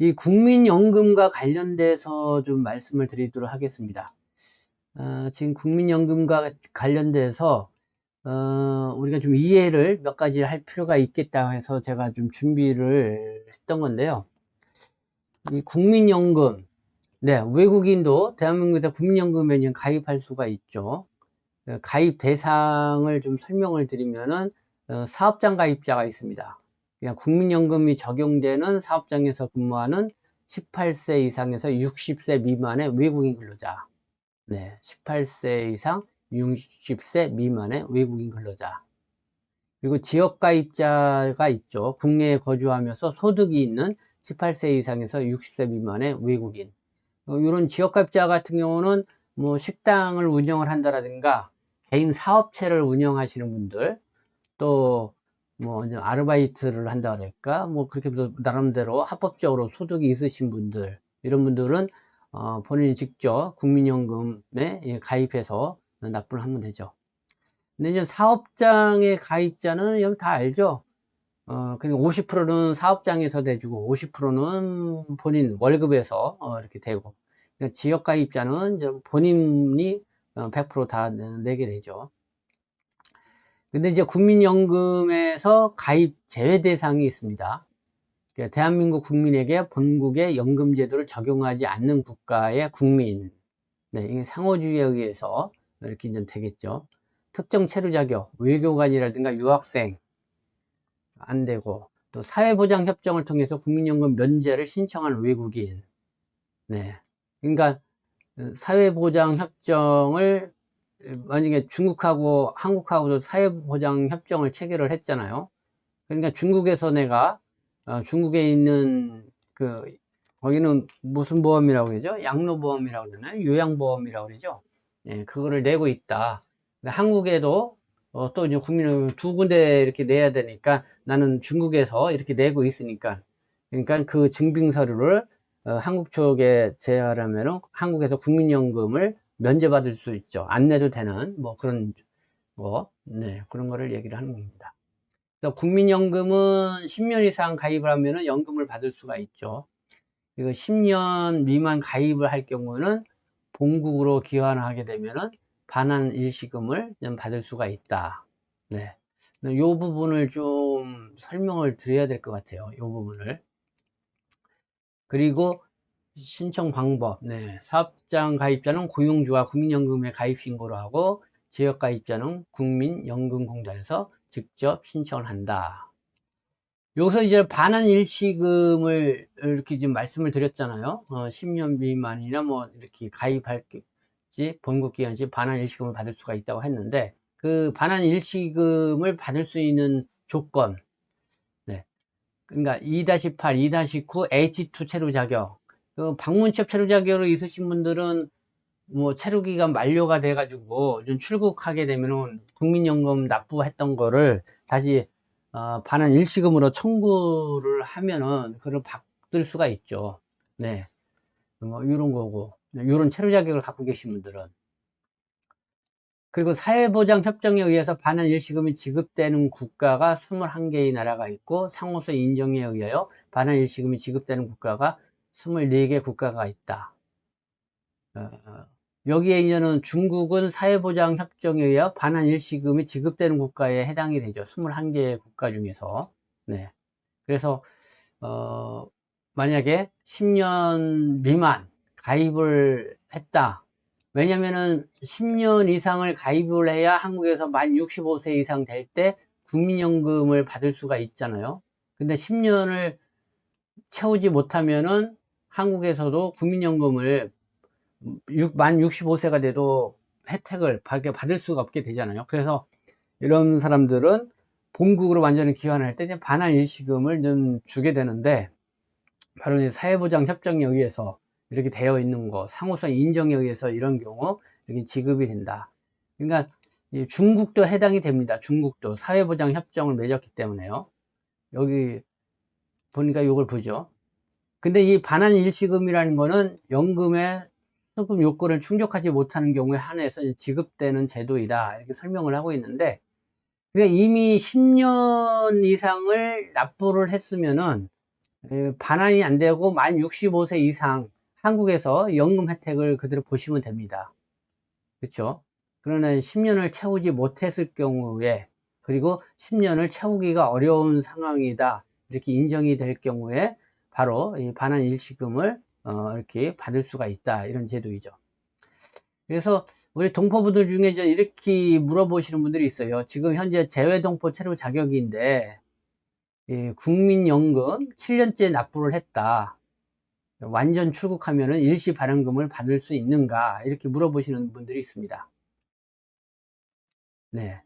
이 국민연금과 관련돼서 좀 말씀을 드리도록 하겠습니다. 지금 국민연금과 관련돼서 우리가 좀 이해를 몇 가지 할 필요가 있겠다 해서 제가 좀 준비를 했던 건데요. 이 국민연금, 네, 외국인도 대한민국에서 국민연금에 가입할 수가 있죠. 가입 대상을 좀 설명을 드리면은 사업장 가입자가 있습니다. 그냥 국민연금이 적용되는 사업장에서 근무하는 18세 이상에서 60세 미만의 외국인 근로자. 네, 18세 이상 60세 미만의 외국인 근로자. 그리고 지역가입자가 있죠. 국내에 거주하면서 소득이 있는 18세 이상에서 60세 미만의 외국인. 이런 지역가입자 같은 경우는 뭐 식당을 운영을 한다라든가 개인 사업체를 운영하시는 분들, 또 뭐 아르바이트를 한다 그럴까, 뭐 그렇게 나름대로 합법적으로 소득이 있으신 분들, 이런 분들은 본인이 직접 국민연금에 가입해서 납부를 하면 되죠. 근데 이제 사업장의 가입자는 여러분 다 알죠? 그러니까 50%는 사업장에서 내주고 50%는 본인 월급에서 이렇게 되고, 그러니까 지역가입자는 이제 본인이 100% 다 내게 되죠. 근데 이제 국민연금에서 가입 제외 대상이 있습니다. 그러니까 대한민국 국민에게 본국의 연금제도를 적용하지 않는 국가의 국민, 네, 이게 상호주의에 의해서 이렇게 이제 되겠죠. 특정 체류 자격, 외교관이라든가 유학생 안 되고, 또 사회보장협정을 통해서 국민연금 면제를 신청한 외국인, 네, 그러니까 사회보장협정을 만약에 중국하고 한국하고도 사회보장협정을 체결을 했잖아요. 그러니까 중국에서 내가 중국에 있는 거기는 무슨 보험이라고 그러죠? 양로보험이라고 그러나요? 요양보험이라고 그러죠? 예, 그거를 내고 있다. 근데 한국에도 또 이제 국민을 두 군데 이렇게 내야 되니까 나는 중국에서 이렇게 내고 있으니까, 그러니까 그 증빙서류를 한국 쪽에 제하려면은 한국에서 국민연금을 면제받을 수 있죠. 안 내도 되는 뭐 그런 네, 그런 거를 얘기를 하는 겁니다. 국민연금은 10년 이상 가입을 하면은 연금을 받을 수가 있죠. 그리고 10년 미만 가입을 할 경우는 본국으로 기환을 하게 되면은 반환 일시금을 받을 수가 있다. 네. 이 부분을 좀 설명을 드려야 될 것 같아요. 이 부분을. 그리고 신청 방법. 네. 사업장 가입자는 고용주와 국민연금에 가입 신고를 하고, 지역 가입자는 국민연금공단에서 직접 신청을 한다. 여기서 이제 반환 일시금을 이렇게 지금 말씀을 드렸잖아요. 10년 미만이나 뭐 이렇게 가입할지 본국기간시 반환 일시금을 받을 수가 있다고 했는데, 그 반환 일시금을 받을 수 있는 조건, 네. 그러니까 2-8, 2-9 H2 체류 자격. 그 방문 취업 체류 자격으로 있으신 분들은 뭐 체류 기간 만료가 돼 가지고 좀 출국하게 되면은 국민연금 납부했던 거를 다시 반환 일시금으로 청구를 하면은 그걸 받을 수가 있죠. 네. 뭐 이런 거고, 이런 체류 자격을 갖고 계신 분들은. 그리고 사회보장협정에 의해서 반환 일시금이 지급되는 국가가 21개의 나라가 있고, 상호서 인정에 의하여 반환 일시금이 지급되는 국가가 24개 국가가 있다. 여기에 이제는 중국은 사회보장협정에 의해 반환 일시금이 지급되는 국가에 해당이 되죠. 21개 국가 중에서. 네. 그래서, 만약에 10년 미만 가입을 했다. 왜냐면은 10년 이상을 가입을 해야 한국에서 만 65세 이상 될 때 국민연금을 받을 수가 있잖아요. 근데 10년을 채우지 못하면은 한국에서도 국민연금을 만 65세가 돼도 혜택을 받을 수가 없게 되잖아요. 그래서 이런 사람들은 본국으로 완전히 기환할 때 반환 일시금을 좀 주게 되는데, 바로 사회보장협정에 의해서 이렇게 되어 있는 거, 상호성 인정에 의해서 이런 경우 이렇게 지급이 된다. 그러니까 중국도 해당이 됩니다. 중국도 사회보장협정을 맺었기 때문에요. 여기 보니까 이걸 보죠. 근데 이 반환 일시금이라는 거는 연금의 수급 요건을 충족하지 못하는 경우에 한해서 지급되는 제도이다, 이렇게 설명을 하고 있는데, 그러니까 이미 10년 이상을 납부를 했으면은 반환이 안 되고 만 65세 이상 한국에서 연금 혜택을 그대로 보시면 됩니다. 그렇죠? 그러나 10년을 채우지 못했을 경우에, 그리고 10년을 채우기가 어려운 상황이다 이렇게 인정이 될 경우에 바로 이 반환 일시금을 이렇게 받을 수가 있다, 이런 제도이죠. 그래서 우리 동포분들 중에 이렇게 물어보시는 분들이 있어요. 지금 현재 재외동포 체류 자격인데 국민연금 7년째 납부를 했다, 완전 출국하면은 일시 반환금을 받을 수 있는가, 이렇게 물어보시는 분들이 있습니다. 네.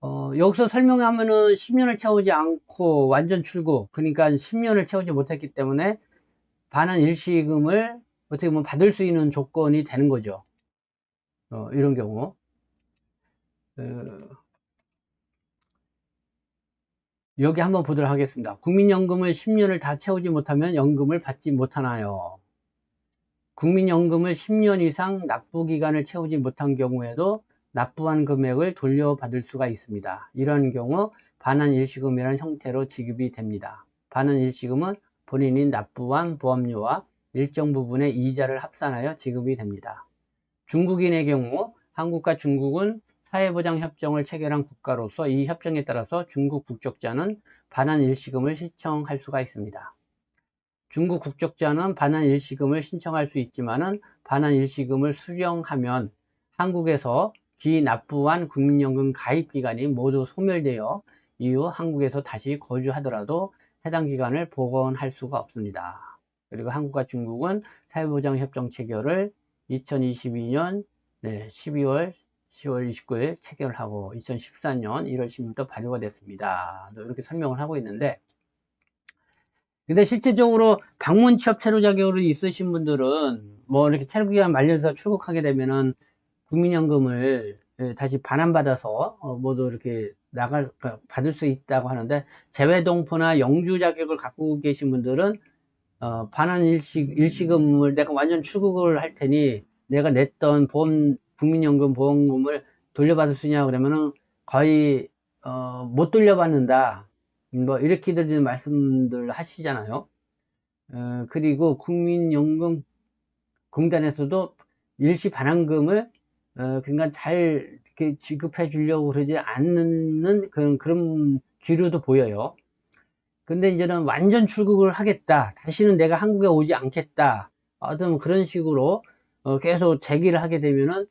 여기서 설명하면은 10년을 채우지 않고 완전 출국, 그러니까 10년을 채우지 못했기 때문에 반환 일시금을 어떻게 보면 받을 수 있는 조건이 되는 거죠. 이런 경우. 여기 한번 보도록 하겠습니다. 국민연금을 10년을 다 채우지 못하면 연금을 받지 못하나요? 국민연금을 10년 이상 납부기간을 채우지 못한 경우에도 납부한 금액을 돌려받을 수가 있습니다. 이런 경우 반환일시금이라는 형태로 지급이 됩니다. 반환일시금은 본인이 납부한 보험료와 일정 부분의 이자를 합산하여 지급이 됩니다. 중국인의 경우 한국과 중국은 사회보장협정을 체결한 국가로서 이 협정에 따라서 중국 국적자는 반환일시금을 신청할 수가 있습니다. 중국 국적자는 반환일시금을 신청할 수 있지만은 반환일시금을 수령하면 한국에서 기납부한 국민연금 가입기간이 모두 소멸되어 이후 한국에서 다시 거주하더라도 해당 기간을 복원할 수가 없습니다. 그리고 한국과 중국은 사회보장협정 체결을 2022년 12월 10월 29일 체결을 하고 2014년 1월 10일부터 발효가 됐습니다. 이렇게 설명을 하고 있는데, 근데 실질적으로 방문 취업 체류 자격으로 있으신 분들은 뭐 이렇게 체류 기간 만료돼서 출국하게 되면은 국민연금을 다시 반환받아서 모두 이렇게 받을 수 있다고 하는데, 재외동포나 영주 자격을 갖고 계신 분들은 반환 일시금을 내가 완전 출국을 할 테니 내가 냈던 국민연금 보험금을 돌려받을 수 있냐 그러면은 거의 못 돌려받는다, 뭐 이렇게들 말씀들 하시잖아요. 그리고 국민연금 공단에서도 일시 반환금을 그러니까 잘 이렇게 지급해 주려고 그러지 않는 그런 기류도 보여요. 근데 이제는 완전 출국을 하겠다, 다시는 내가 한국에 오지 않겠다, 어떤 그런 식으로 계속 제기를 하게 되면은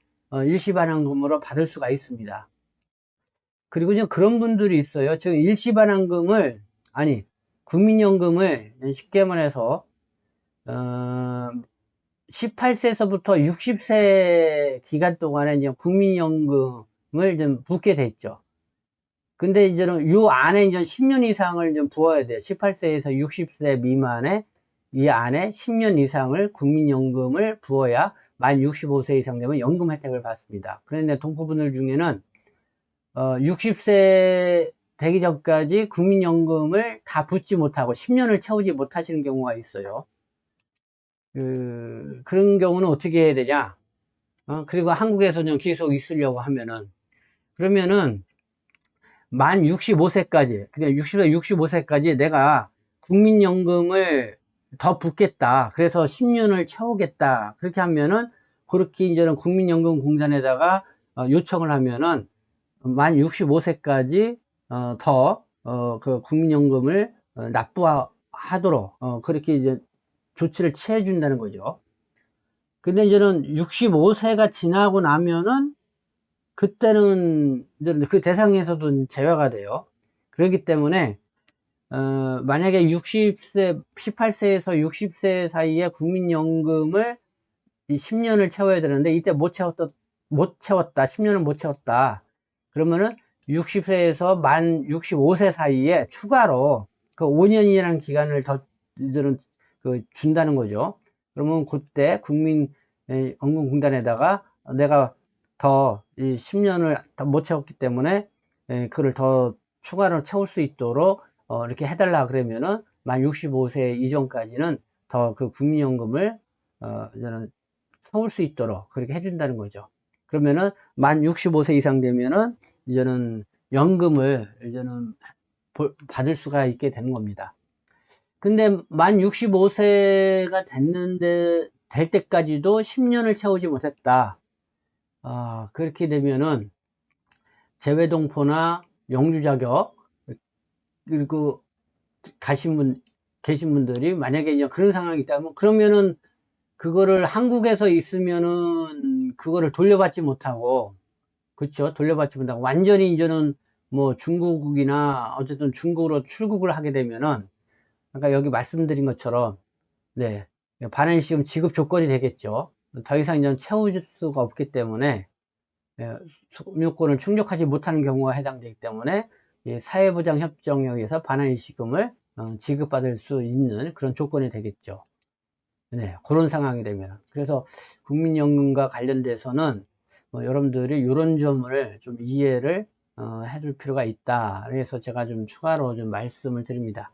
일시 반환금으로 받을 수가 있습니다. 그리고 이제 그런 분들이 있어요. 지금 일시 반환금을, 아니 국민연금을 쉽게 말해서 18세에서부터 60세 기간 동안에 이제 국민연금을 좀 붓게 됐죠. 근데 이제는 요 안에 이제 10년 이상을 좀 부어야 돼. 18세에서 60세 미만에 이 안에 10년 이상을 국민연금을 부어야 만 65세 이상 되면 연금 혜택을 받습니다. 그런데 동포분들 중에는 60세 되기 전까지 국민연금을 다 붓지 못하고 10년을 채우지 못하시는 경우가 있어요. 그런 경우는 어떻게 해야 되냐? 그리고 한국에서 좀 계속 있으려고 하면은, 그러면은 만 65세까지, 그냥 60세, 65세까지 내가 국민연금을 더 붓겠다, 그래서 10년을 채우겠다, 그렇게 하면은, 그렇게 이제는 국민연금공단에다가 요청을 하면은 만 65세까지 그 국민연금을 납부하도록 그렇게 이제 조치를 취해 준다는 거죠. 근데 이제는 65세가 지나고 나면은 그때는 그 대상에서도 제외가 돼요. 그렇기 때문에 만약에 18세에서 60세 사이에 국민연금을 이 10년을 채워야 되는데 이때 못 채웠다, 10년을 못 채웠다, 그러면은 60세에서 만 65세 사이에 추가로 그 5년이라는 기간을 더 이제는 준다는 거죠. 그러면 그때 국민연금공단에다가 내가 더 이 10년을 더 못 채웠기 때문에 그걸 더 추가로 채울 수 있도록 이렇게 해달라 그러면은 만 65세 이전까지는 더 그 국민연금을 이제는 채울 수 있도록 그렇게 해준다는 거죠. 그러면은 만 65세 이상 되면은 이제는 연금을 이제는 받을 수가 있게 되는 겁니다. 근데 만 65세가 될 때까지도 10년을 채우지 못했다. 그렇게 되면은 재외동포나 영주 자격, 그리고 계신 분들이 만약에 이제 그런 상황이 있다면, 그러면은 그거를 한국에서 있으면은 그거를 돌려받지 못하고, 그쵸? 돌려받지 못하고, 완전히 이제는 뭐 중국이나 어쨌든 중국으로 출국을 하게 되면은, 아까 여기 말씀드린 것처럼, 네, 반환시금 지급 조건이 되겠죠. 더 이상 이제 채워줄 수가 없기 때문에, 소유권을 충족하지 못하는 경우가 해당되기 때문에, 이 사회보장협정에 의해서 반환시금을 지급받을 수 있는 그런 조건이 되겠죠. 네, 그런 상황이 되면. 그래서 국민연금과 관련돼서는 여러분들이 이런 점을 좀 이해를 해둘 필요가 있다. 그래서 제가 좀 추가로 좀 말씀을 드립니다.